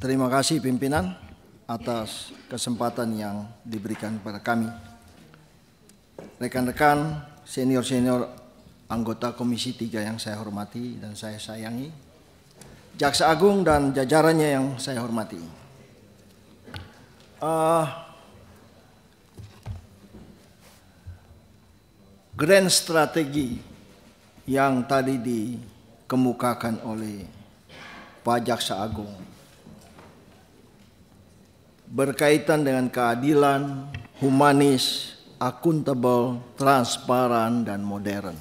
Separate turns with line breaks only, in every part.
Terima kasih pimpinan atas kesempatan yang diberikan kepada kami. Rekan-rekan senior-senior anggota Komisi 3 yang saya hormati dan saya sayangi, Jaksa Agung dan jajarannya yang saya hormati. Grand strategi yang tadi dikemukakan oleh Pak Jaksa Agung berkaitan dengan keadilan, humanis, akuntabel, transparan, dan modern.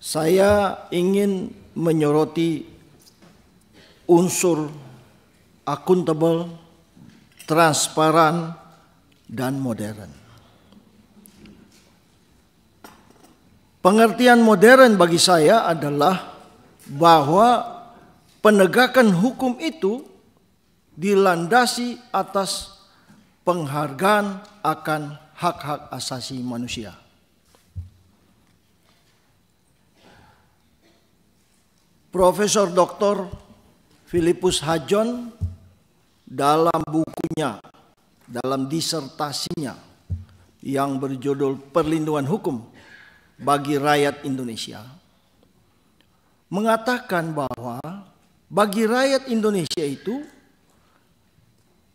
Saya ingin menyoroti unsur akuntabel, transparan, dan modern. Pengertian modern bagi saya adalah bahwa penegakan hukum itu dilandasi atas penghargaan akan hak-hak asasi manusia. Profesor Dr. Philippus Hadjon dalam bukunya, dalam disertasinya yang berjudul Perlindungan Hukum bagi Rakyat Indonesia, mengatakan bahwa bagi rakyat Indonesia itu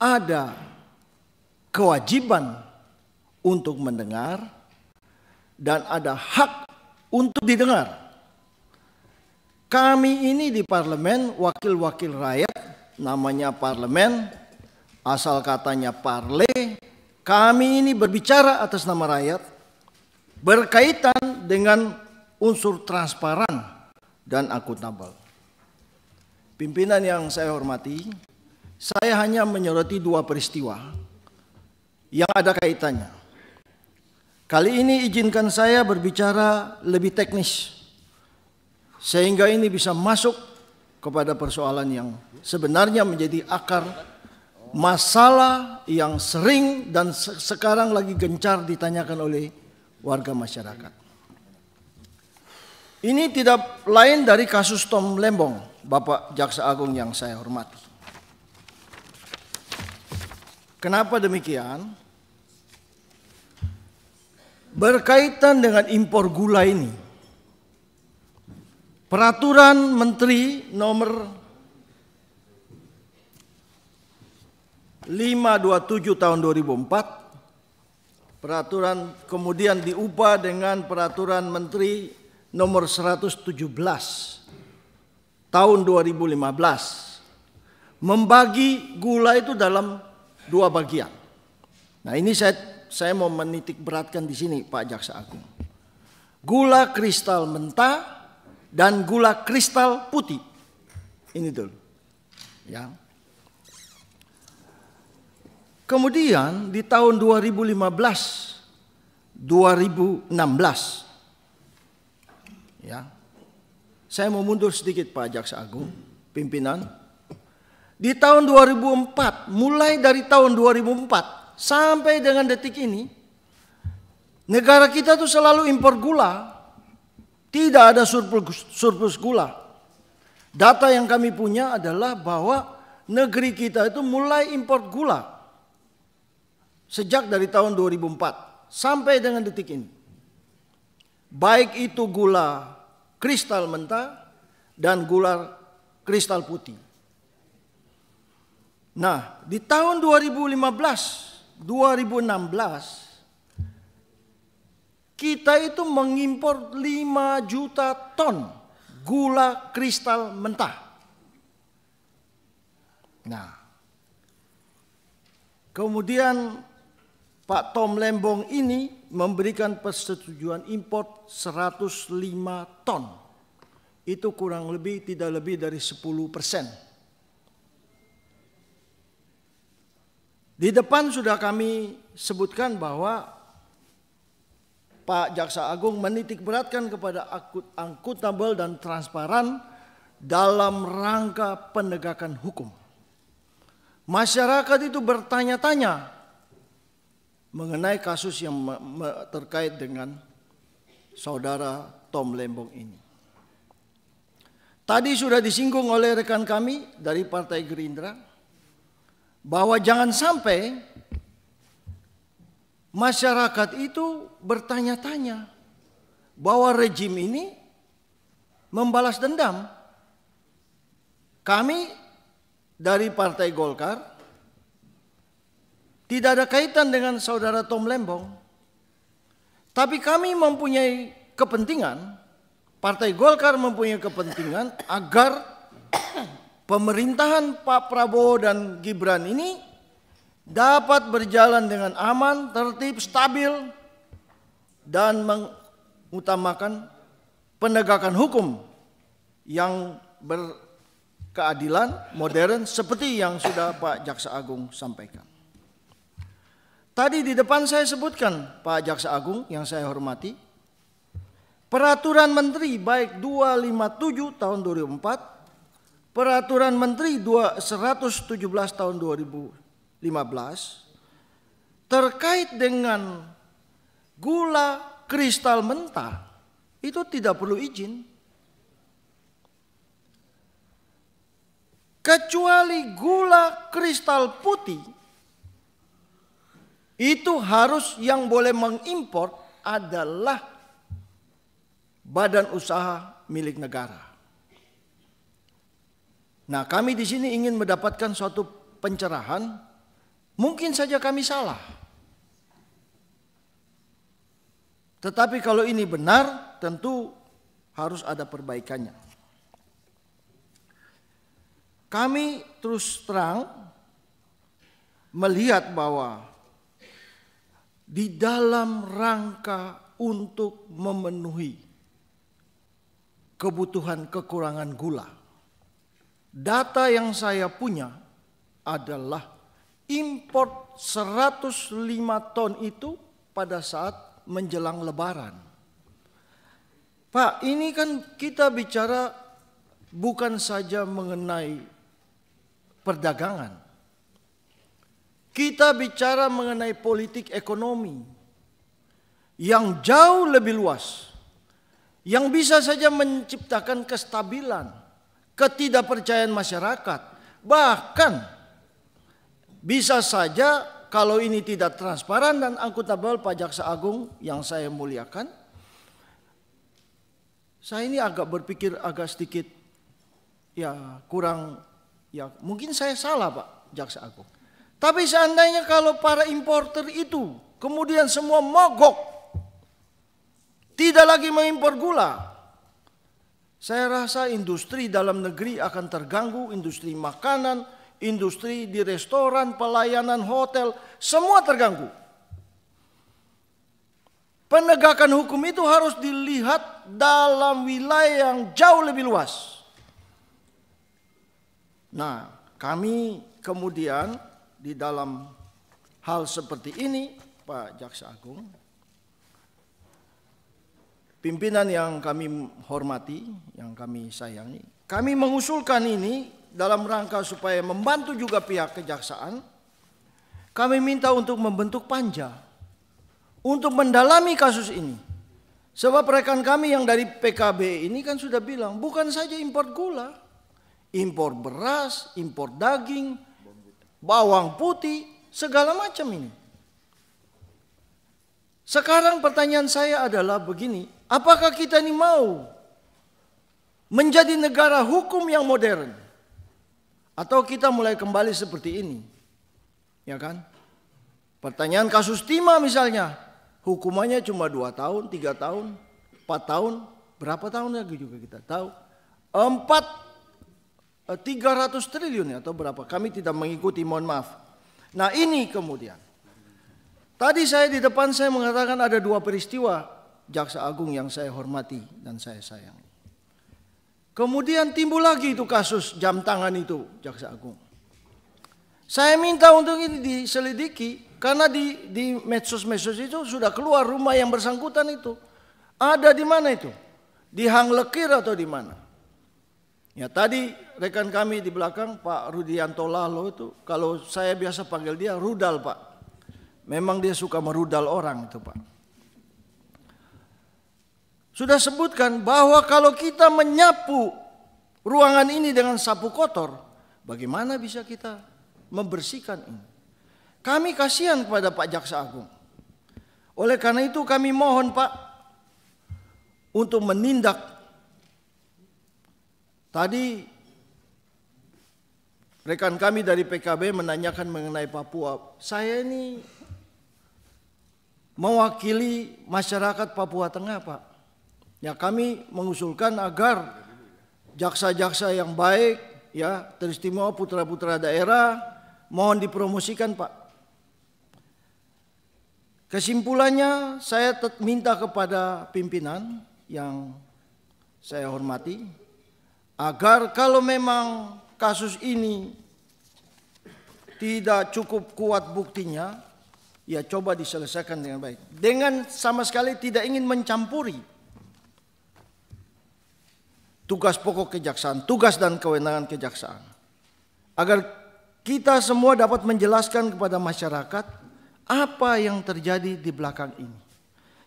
ada kewajiban untuk mendengar dan ada hak untuk didengar. Kami ini di parlemen, wakil-wakil rakyat, namanya parlemen, asal katanya parle, kami ini berbicara atas nama rakyat, berkaitan dengan unsur transparan dan akuntabel. Pimpinan yang saya hormati, saya hanya menyoroti dua peristiwa yang ada kaitannya. Kali ini izinkan saya berbicara lebih teknis, sehingga ini bisa masuk kepada persoalan yang sebenarnya menjadi akar masalah yang sering dan sekarang lagi gencar ditanyakan oleh warga masyarakat. Ini tidak lain dari kasus Tom Lembong, Bapak Jaksa Agung yang saya hormati. Kenapa demikian? Berkaitan dengan impor gula ini, Peraturan Menteri nomor 527 tahun 2004, peraturan kemudian diubah dengan Peraturan Menteri nomor 117 tahun 2015, membagi gula itu dalam dua bagian. Nah, ini saya mau menitik beratkan di sini, Pak Jaksa Agung. Gula kristal mentah dan gula kristal putih. Ini dulu. Ya. Kemudian di tahun 2015-2016, ya, saya mau mundur sedikit Pak Jaksa Agung, pimpinan. Di tahun 2004, mulai dari tahun 2004 sampai dengan detik ini, negara kita tuh selalu impor gula. Tidak ada surplus gula. Data yang kami punya adalah bahwa negeri kita itu mulai impor gula sejak dari tahun 2004 sampai dengan detik ini. Baik itu gula kristal mentah dan gula kristal putih. Nah, di tahun 2015-2016 kita itu mengimpor 5 juta ton gula kristal mentah. Nah, kemudian Pak Tom Lembong ini memberikan persetujuan impor 105 ton. Itu kurang lebih tidak lebih dari 10%. Di depan sudah kami sebutkan bahwa Pak Jaksa Agung menitik beratkan kepada akuntabel dan transparan dalam rangka penegakan hukum. Masyarakat itu bertanya-tanya mengenai kasus yang terkait dengan saudara Tom Lembong ini. tadi sudah disinggung oleh rekan kami dari Partai Gerindra bahwa jangan sampai masyarakat itu bertanya-tanya bahwa rejim ini membalas dendam. Kami dari Partai Golkar tidak ada kaitan dengan saudara Tom Lembong. Tapi kami mempunyai kepentingan, Partai Golkar mempunyai kepentingan agar pemerintahan Pak Prabowo dan Gibran ini dapat berjalan dengan aman, tertib, stabil, dan mengutamakan penegakan hukum yang berkeadilan, modern, seperti yang sudah Pak Jaksa Agung sampaikan. Tadi di depan saya sebutkan, Pak Jaksa Agung yang saya hormati, Peraturan Menteri baik 257 tahun 2004, Peraturan Menteri 117 tahun 2015 terkait dengan gula kristal mentah itu tidak perlu izin. Kecuali gula kristal putih itu harus yang boleh mengimpor adalah badan usaha milik negara. Nah, kami di sini ingin mendapatkan suatu pencerahan. Mungkin saja kami salah. Tetapi kalau ini benar, tentu harus ada perbaikannya. Kami terus terang melihat bahwa di dalam rangka untuk memenuhi kebutuhan kekurangan gula, data yang saya punya adalah import 105 ton itu pada saat menjelang Lebaran. Pak, ini kan kita bicara bukan saja mengenai perdagangan. Kita bicara mengenai politik ekonomi yang jauh lebih luas, yang bisa saja menciptakan kestabilan, ketidakpercayaan masyarakat. Bahkan bisa saja kalau ini tidak transparan dan akuntabel, Pak Jaksa Agung yang saya muliakan, saya ini agak berpikir agak sedikit ya kurang, ya mungkin saya salah Pak Jaksa Agung. Tapi seandainya kalau para importer itu kemudian semua mogok, tidak lagi mengimpor gula, saya rasa industri dalam negeri akan terganggu, industri makanan, industri di restoran, pelayanan hotel, semua terganggu. Penegakan hukum itu harus dilihat dalam wilayah yang jauh lebih luas. Nah, kami kemudian di dalam hal seperti ini, Pak Jaksa Agung, pimpinan yang kami hormati, yang kami sayangi, kami mengusulkan ini dalam rangka supaya membantu juga pihak kejaksaan. Kami minta untuk membentuk panja untuk mendalami kasus ini. Sebab rekan kami yang dari PKB ini kan sudah bilang bukan saja impor gula, impor beras, impor daging, bawang putih, segala macam ini. Sekarang pertanyaan saya adalah begini, apakah kita ini mau menjadi negara hukum yang modern? Atau kita mulai kembali seperti ini? Ya kan? Pertanyaan kasus timah misalnya, hukumannya cuma 2 tahun, 3 tahun, 4 tahun, berapa tahun lagi juga kita tahu. 300 triliun atau berapa, kami tidak mengikuti, mohon maaf. Nah ini kemudian, tadi saya di depan saya mengatakan ada 2 peristiwa Jaksa Agung yang saya hormati dan saya sayangi. Kemudian timbul lagi itu kasus jam tangan itu Jaksa Agung. Saya minta untuk ini diselidiki karena di medsos-medsos itu sudah keluar rumah yang bersangkutan itu. Ada di mana itu? Di Hang Lekir atau di mana? Ya tadi rekan kami di belakang Pak Rudianto Lalo itu, kalau saya biasa panggil dia rudal Pak. Memang dia suka merudal orang itu Pak. Sudah sebutkan bahwa kalau kita menyapu ruangan ini dengan sapu kotor, bagaimana bisa kita membersihkan ini? Kami kasihan kepada Pak Jaksa Agung. Oleh karena itu kami mohon Pak untuk menindak. Tadi rekan kami dari PKB menanyakan mengenai Papua. Saya ini mewakili masyarakat Papua Tengah Pak. Ya, kami mengusulkan agar jaksa-jaksa yang baik, ya, teristimewa putra-putra daerah, mohon dipromosikan Pak. Kesimpulannya saya minta kepada pimpinan yang saya hormati, agar kalau memang kasus ini tidak cukup kuat buktinya, ya coba diselesaikan dengan baik. Dengan sama sekali tidak ingin mencampuri tugas pokok kejaksaan, tugas dan kewenangan kejaksaan. Agar kita semua dapat menjelaskan kepada masyarakat apa yang terjadi di belakang ini.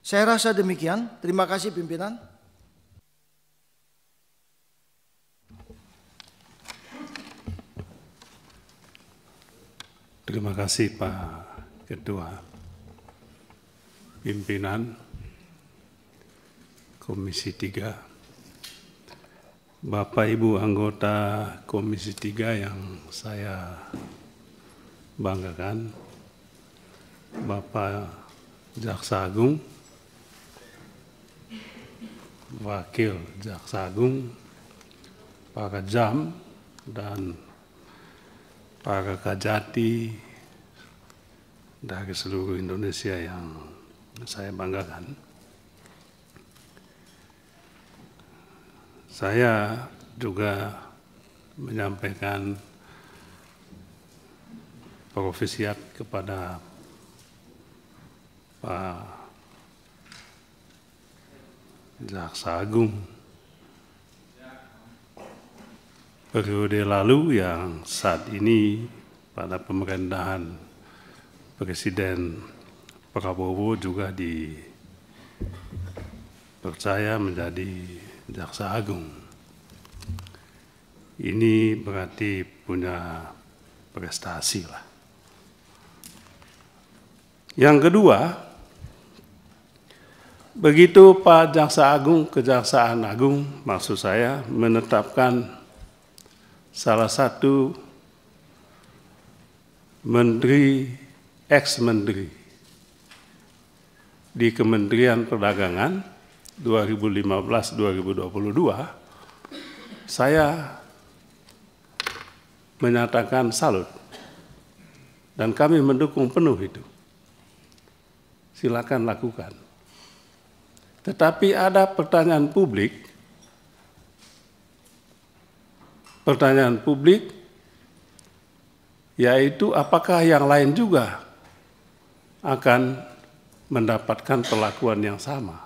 Saya rasa demikian. Terima kasih pimpinan.
Terima kasih Pak Ketua. Pimpinan Komisi 3. Bapak Ibu anggota Komisi 3 yang saya banggakan, Bapak Jaksa Agung, Wakil Jaksa Agung, Pak Kajam, dan para Kajati dari seluruh Indonesia yang saya banggakan. Saya juga menyampaikan profesiat kepada Pak Jaksa Agung. Periode lalu yang saat ini pada pemerintahan Presiden Prabowo juga dipercaya menjadi Jaksa Agung. Ini berarti punya prestasi lah. Yang kedua, begitu Pak Jaksa Agung, Kejaksaan Agung maksud saya menetapkan salah satu menteri, ex-menteri di Kementerian Perdagangan 2015-2022, saya menyatakan salut dan kami mendukung penuh itu. Silakan lakukan. Tetapi ada pertanyaan publik yaitu apakah yang lain juga akan mendapatkan perlakuan yang sama.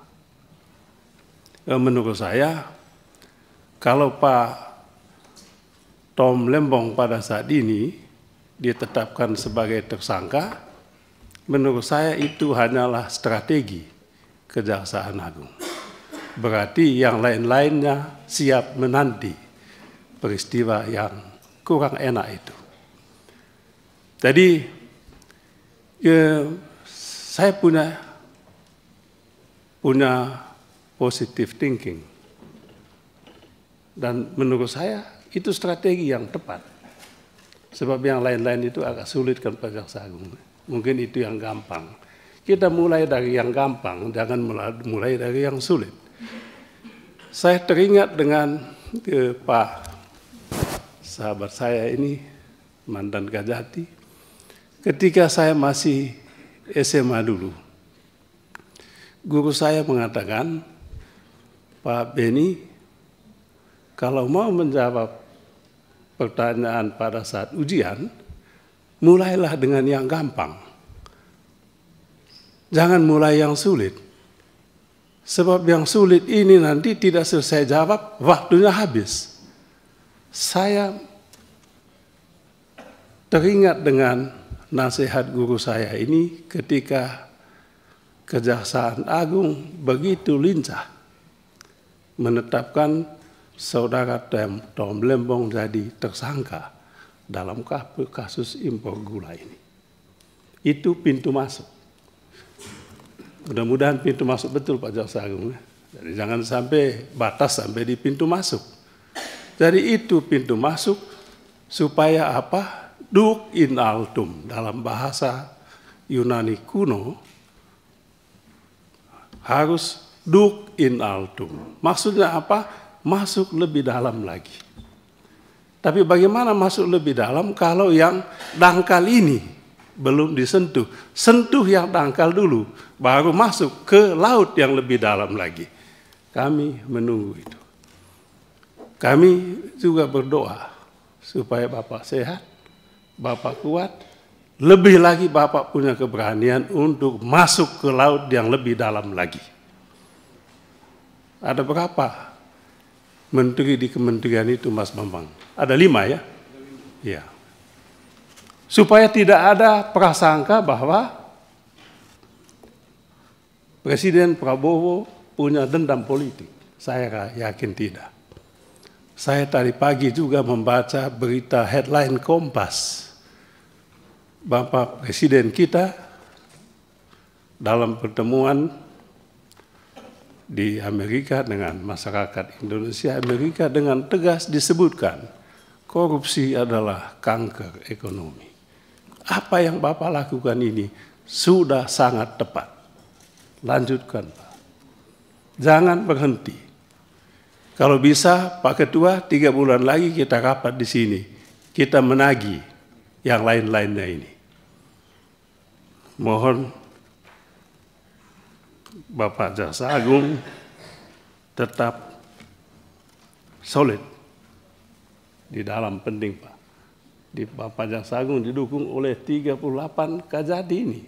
Menurut saya, kalau Pak Tom Lembong pada saat ini ditetapkan sebagai tersangka, menurut saya itu hanyalah strategi Kejaksaan Agung. Berarti yang lain-lainnya siap menanti peristiwa yang kurang enak itu. Jadi, saya punya positive thinking. Dan menurut saya itu strategi yang tepat. Sebab yang lain-lain itu agak sulit kan Pak Jaksa Agung. Mungkin itu yang gampang. Kita mulai dari yang gampang, jangan mulai dari yang sulit. Saya teringat dengan Pak sahabat saya ini, mantan Kajati, ketika saya masih SMA dulu. Guru saya mengatakan, Pak Beni, kalau mau menjawab pertanyaan pada saat ujian, mulailah dengan yang gampang. Jangan mulai yang sulit. Sebab yang sulit ini nanti tidak selesai jawab, waktunya habis. Saya teringat dengan nasihat guru saya ini ketika Kejaksaan Agung begitu lincah menetapkan saudara Tom Lembong jadi tersangka dalam kasus impor gula ini. Itu pintu masuk. Mudah-mudahan pintu masuk betul Pak Jaksa Agung. Jadi jangan sampai batas sampai di pintu masuk. Jadi itu pintu masuk supaya apa? Duc in altum dalam bahasa Yunani kuno harus duc in altum. Maksudnya apa? Masuk lebih dalam lagi. Tapi bagaimana masuk lebih dalam kalau yang dangkal ini belum disentuh? Sentuh yang dangkal dulu, baru masuk ke laut yang lebih dalam lagi. Kami menunggu itu. Kami juga berdoa supaya Bapak sehat, Bapak kuat, lebih lagi Bapak punya keberanian untuk masuk ke laut yang lebih dalam lagi. Ada berapa menteri di kementerian itu, Mas Bambang? Ada 5 ya? Iya. Supaya tidak ada prasangka bahwa Presiden Prabowo punya dendam politik. Saya yakin tidak. Saya tadi pagi juga membaca berita headline Kompas. Bapak Presiden kita dalam pertemuan di Amerika dengan masyarakat Indonesia, Amerika dengan tegas disebutkan korupsi adalah kanker ekonomi. Apa yang Bapak lakukan ini sudah sangat tepat. Lanjutkan Pak. Jangan berhenti. Kalau bisa Pak Ketua 3 bulan lagi kita rapat di sini. Kita menagih yang lain-lainnya ini. Mohon Bapak Jaksa Agung tetap solid di dalam penting Pak. Di Bapak Jaksa Agung didukung oleh 38 Kajati ini.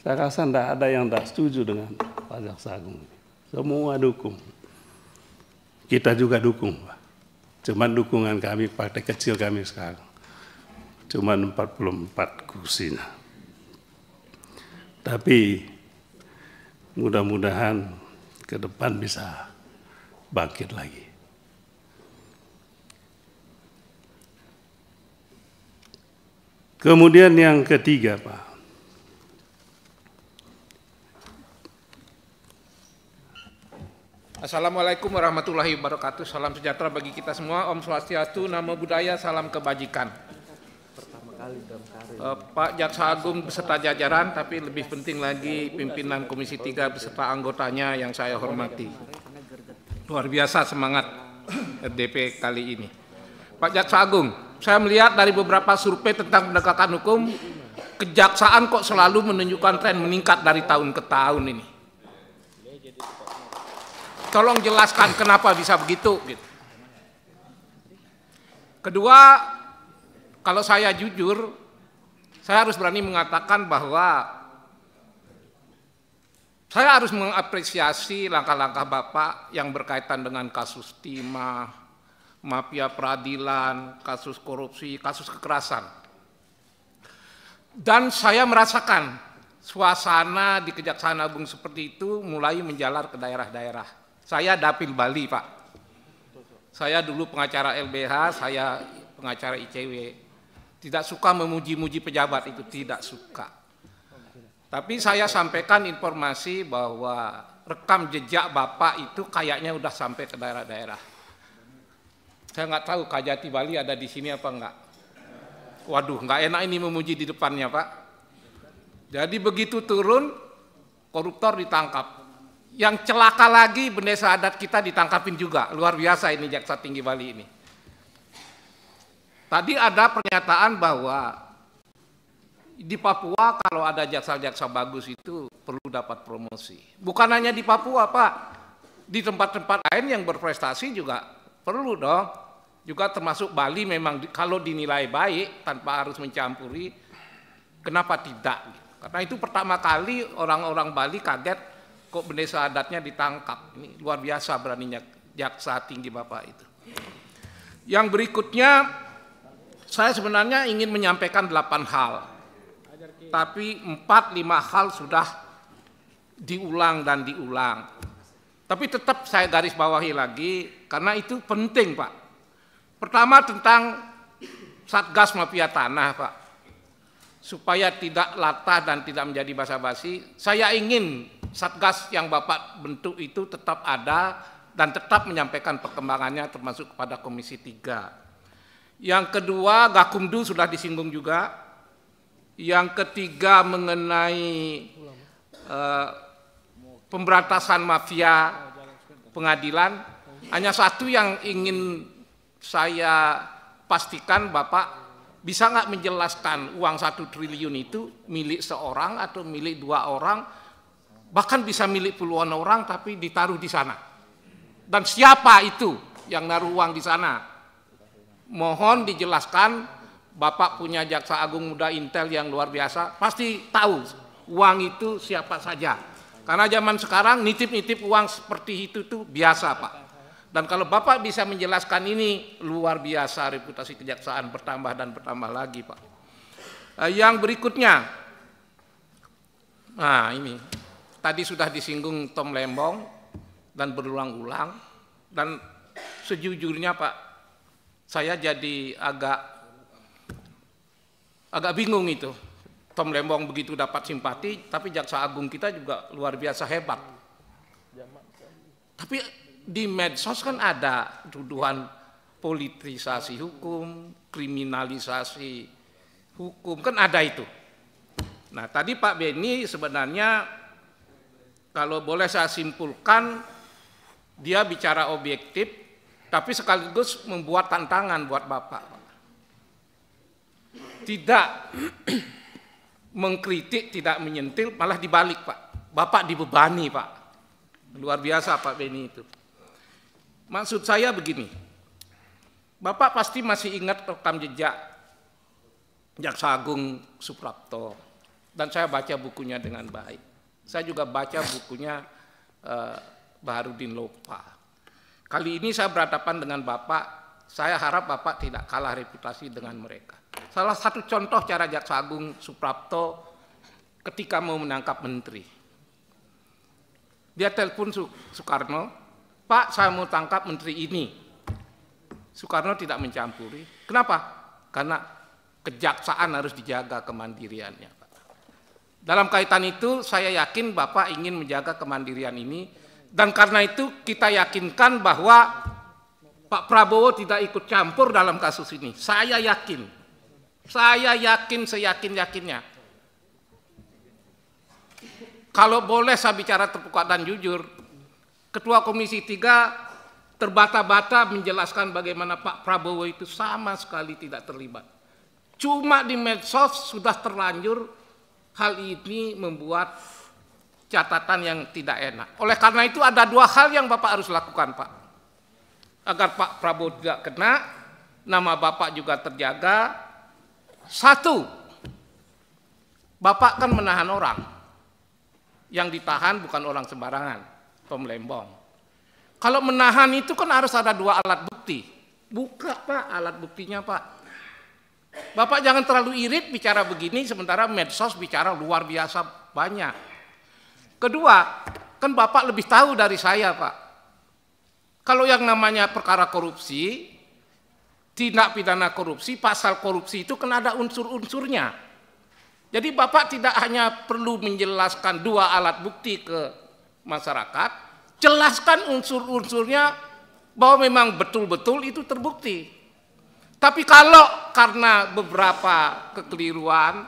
Saya rasa tidak ada yang tidak setuju dengan Pak Jaksa Agung. Semua dukung. Kita juga dukung Pak. Cuman dukungan kami, partai kecil kami sekarang. Cuman 44 kursinya. Tapi mudah-mudahan ke depan bisa bangkit lagi. Kemudian yang ketiga, Pak.
Assalamualaikum warahmatullahi wabarakatuh. Salam sejahtera bagi kita semua. Om Swastiastu, Namo Buddhaya, salam kebajikan. Pak Jaksa Agung beserta jajaran, tapi lebih penting lagi pimpinan Komisi 3 beserta anggotanya yang saya hormati. Luar biasa semangat RDP kali ini. Pak Jaksa Agung, saya melihat dari beberapa survei tentang penegakan hukum, kejaksaan kok selalu menunjukkan tren meningkat dari tahun ke tahun ini. Tolong jelaskan kenapa bisa begitu. Kedua, kalau saya jujur, saya harus berani mengatakan bahwa saya harus mengapresiasi langkah-langkah Bapak yang berkaitan dengan kasus timah, mafia peradilan, kasus korupsi, kasus kekerasan. Dan saya merasakan suasana di Kejaksaan Agung seperti itu mulai menjalar ke daerah-daerah. Saya Dapil Bali, Pak. Saya dulu pengacara LBH, saya pengacara ICW. Tidak suka memuji-muji pejabat, itu tidak suka. Tapi saya sampaikan informasi bahwa rekam jejak Bapak itu kayaknya udah sampai ke daerah-daerah. Saya nggak tahu Kajati Bali ada di sini apa enggak. Waduh, nggak enak ini memuji di depannya, Pak. Jadi begitu turun, koruptor ditangkap. Yang celaka lagi, bendesa adat kita ditangkapin juga. Luar biasa ini Jaksa Tinggi Bali ini. Tadi ada pernyataan bahwa di Papua kalau ada jaksa-jaksa bagus itu perlu dapat promosi. Bukan hanya di Papua, Pak. Di tempat-tempat lain yang berprestasi juga perlu dong. Juga termasuk Bali memang kalau dinilai baik tanpa harus mencampuri, kenapa tidak? Karena itu pertama kali orang-orang Bali kaget kok bendesa adatnya ditangkap. Ini luar biasa beraninya Jaksa Tinggi Bapak itu. Yang berikutnya, saya sebenarnya ingin menyampaikan 8 hal, tapi 4-5 hal sudah diulang dan diulang. Tapi tetap saya garis bawahi lagi, karena itu penting Pak. Pertama tentang Satgas Mafia Tanah Pak. Supaya tidak latah dan tidak menjadi basa-basi, saya ingin Satgas yang Bapak bentuk itu tetap ada dan tetap menyampaikan perkembangannya termasuk kepada Komisi 3. Yang kedua, Gakumdu sudah disinggung juga. Yang ketiga mengenai pemberantasan mafia pengadilan, hanya satu yang ingin saya pastikan, Bapak bisa nggak menjelaskan uang 1 triliun itu milik seorang atau milik 2 orang, bahkan bisa milik puluhan orang tapi ditaruh di sana. Dan siapa itu yang naruh uang di sana? Mohon dijelaskan, Bapak punya Jaksa Agung Muda Intel yang luar biasa, pasti tahu uang itu siapa saja. Karena zaman sekarang nitip-nitip uang seperti itu tuh biasa Pak. Dan kalau Bapak bisa menjelaskan ini, luar biasa reputasi kejaksaan bertambah dan bertambah lagi Pak. Yang berikutnya, nah ini, tadi sudah disinggung Tom Lembong dan berulang-ulang. Dan sejujurnya Pak, saya jadi agak bingung itu. Tom Lembong begitu dapat simpati, tapi Jaksa Agung kita juga luar biasa hebat. Tapi di medsos kan ada tuduhan politisasi hukum, kriminalisasi hukum, kan ada itu. Nah tadi Pak Beni sebenarnya kalau boleh saya simpulkan, dia bicara objektif, tapi sekaligus membuat tantangan buat Bapak. Tidak mengkritik, tidak menyentil, malah dibalik Pak. Bapak dibebani Pak. Luar biasa Pak Beni itu. Maksud saya begini, Bapak pasti masih ingat rekam jejak Jaksa Agung Suprapto, dan saya baca bukunya dengan baik. Saya juga baca bukunya Baharudin Lopa. Kali ini saya berhadapan dengan Bapak, saya harap Bapak tidak kalah reputasi dengan mereka. Salah satu contoh cara Jaksa Agung Suprapto ketika mau menangkap menteri. Dia telepon Soekarno, Pak, saya mau tangkap menteri ini. Soekarno tidak mencampuri. Kenapa? Karena kejaksaan harus dijaga kemandiriannya. Dalam kaitan itu, saya yakin Bapak ingin menjaga kemandirian ini. Dan karena itu kita yakinkan bahwa Pak Prabowo tidak ikut campur dalam kasus ini. Saya yakin. Saya yakin seyakin-yakinnya. Kalau boleh saya bicara terbuka dan jujur, Ketua Komisi 3 terbata-bata menjelaskan bagaimana Pak Prabowo itu sama sekali tidak terlibat. Cuma di medsos sudah terlanjur hal ini membuat catatan yang tidak enak. Oleh karena itu ada 2 hal yang Bapak harus lakukan Pak. Agar Pak Prabowo tidak kena, nama Bapak juga terjaga. 1, Bapak kan menahan orang. Yang ditahan bukan orang sembarangan. Tom Lembong. Kalau menahan itu kan harus ada 2 alat bukti. Buka Pak alat buktinya Pak. Bapak jangan terlalu irit bicara begini sementara medsos bicara luar biasa banyak. Kedua, kan Bapak lebih tahu dari saya Pak. Kalau yang namanya perkara korupsi, tindak pidana korupsi, pasal korupsi itu kan ada unsur-unsurnya. Jadi Bapak tidak hanya perlu menjelaskan 2 alat bukti ke masyarakat, jelaskan unsur-unsurnya bahwa memang betul-betul itu terbukti. Tapi kalau karena beberapa kekeliruan,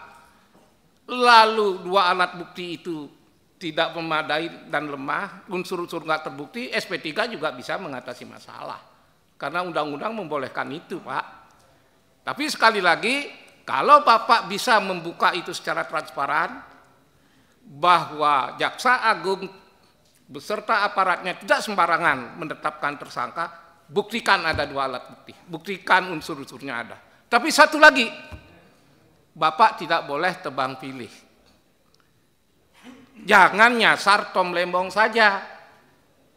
lalu 2 alat bukti itu tidak memadai dan lemah, unsur-unsur nggak terbukti, SP3 juga bisa mengatasi masalah. Karena undang-undang membolehkan itu Pak. Tapi sekali lagi, kalau Bapak bisa membuka itu secara transparan, bahwa Jaksa Agung beserta aparatnya tidak sembarangan menetapkan tersangka, buktikan ada 2 alat bukti, buktikan unsur-unsurnya ada. Tapi satu lagi, Bapak tidak boleh tebang pilih. Jangan nyasar Tom Lembong saja,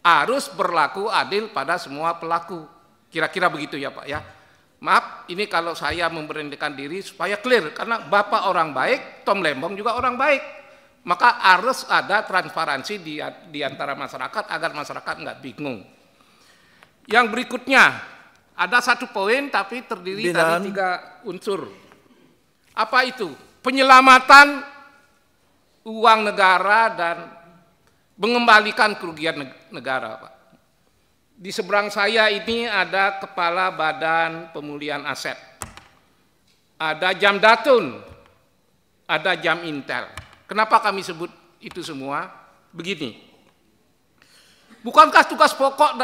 harus berlaku adil pada semua pelaku. Kira-kira begitu ya Pak ya. Maaf, ini kalau saya memberanikan diri supaya clear, karena Bapak orang baik, Tom Lembong juga orang baik. maka harus ada transparansi di antara masyarakat agar masyarakat nggak bingung. Yang berikutnya, ada satu poin tapi terdiri dari 3 unsur. Apa itu? Penyelamatan uang negara dan mengembalikan kerugian negara, Pak. Di seberang saya ini ada Kepala Badan Pemulihan Aset, ada Jamdatun, ada Jam Intel. Kenapa kami sebut itu semua? Begini, bukankah tugas pokok,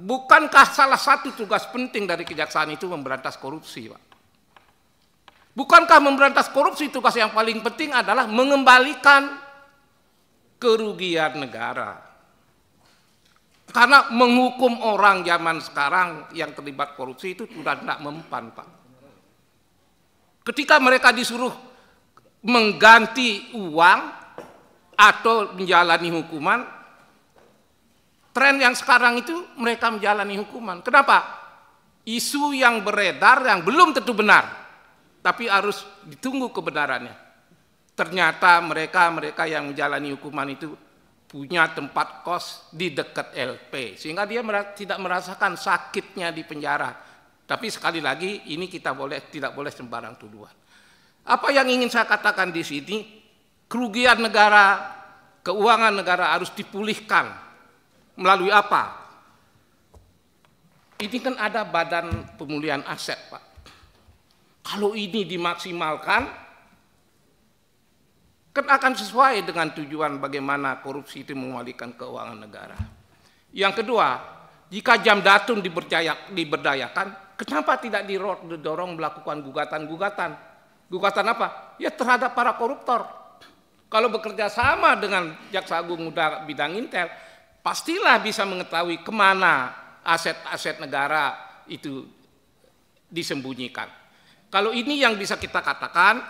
bukankah salah satu tugas penting dari kejaksaan itu memberantas korupsi, Pak? Bukankah memberantas korupsi tugas yang paling penting adalah mengembalikan kerugian negara? Karena menghukum orang zaman sekarang yang terlibat korupsi itu sudah tidak mempan, Pak. Ketika mereka disuruh mengganti uang atau menjalani hukuman, tren yang sekarang itu mereka menjalani hukuman. Kenapa? Isu yang beredar yang belum tentu benar, tapi harus ditunggu kebenarannya. Ternyata mereka yang menjalani hukuman itu punya tempat kos di dekat LP, sehingga dia tidak merasakan sakitnya di penjara. Tapi sekali lagi ini kita tidak boleh sembarang tuduhan. Apa yang ingin saya katakan di sini, kerugian negara, keuangan negara harus dipulihkan melalui apa? Ini kan ada Badan Pemulihan Aset, Pak. Kalau ini dimaksimalkan, kan akan sesuai dengan tujuan bagaimana korupsi itu mengembalikan keuangan negara. Yang kedua, jika Jamdatun diberdayakan, kenapa tidak didorong melakukan gugatan-gugatan? Gugatan apa? Ya terhadap para koruptor. Kalau bekerja sama dengan Jaksa Agung Muda bidang Intel, pastilah bisa mengetahui kemana aset-aset negara itu disembunyikan. Kalau ini yang bisa kita katakan,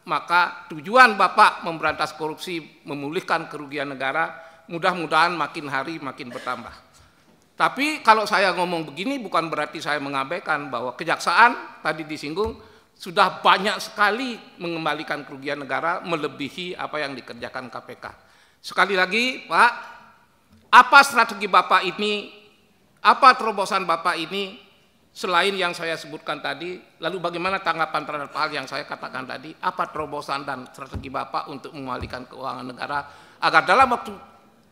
maka tujuan Bapak memberantas korupsi, memulihkan kerugian negara, mudah-mudahan makin hari makin bertambah. Tapi kalau saya ngomong begini bukan berarti saya mengabaikan bahwa kejaksaan tadi disinggung sudah banyak sekali mengembalikan kerugian negara melebihi apa yang dikerjakan KPK. Sekali lagi, Pak, apa strategi Bapak ini, apa terobosan Bapak ini selain yang saya sebutkan tadi, lalu bagaimana tanggapan terhadap hal yang saya katakan tadi, apa terobosan dan strategi Bapak untuk mengalihkan keuangan negara, agar dalam waktu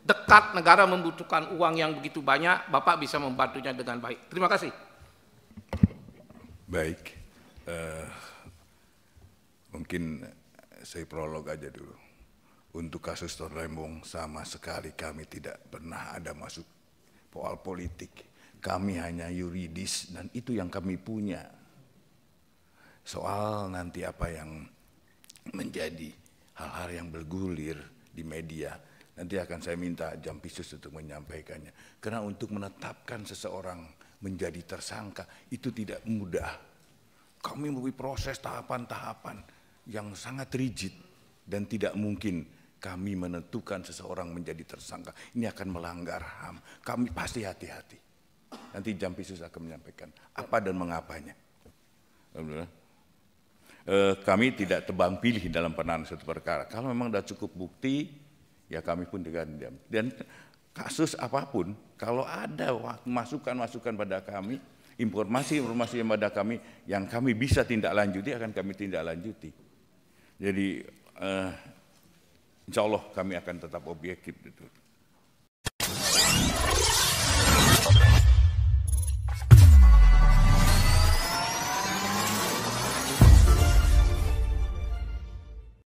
dekat negara membutuhkan uang yang begitu banyak, Bapak bisa membantunya dengan baik. Terima kasih.
Baik, mungkin saya prolog aja dulu. Untuk kasus Torrembong sama sekali kami tidak pernah ada masuk soal politik. Kami hanya yuridis dan itu yang kami punya. Soal nanti apa yang menjadi hal-hal yang bergulir di media, nanti akan saya minta Jampisus untuk menyampaikannya. Karena untuk menetapkan seseorang menjadi tersangka itu tidak mudah. Kami melalui proses tahapan-tahapan yang sangat rigid dan tidak mungkin kami menentukan seseorang menjadi tersangka. Ini akan melanggar HAM. Kami pasti hati-hati. Nanti Jampisus akan menyampaikan apa dan mengapanya. Kami tidak tebang pilih dalam penanganan suatu perkara. Kalau memang sudah cukup bukti, ya kami pun dengan diam. Dan kasus apapun, kalau ada masukan-masukan pada kami, informasi-informasi yang pada kami, yang kami bisa tindak lanjuti, akan kami tindak lanjuti. Jadi, insya Allah kami akan tetap objektif.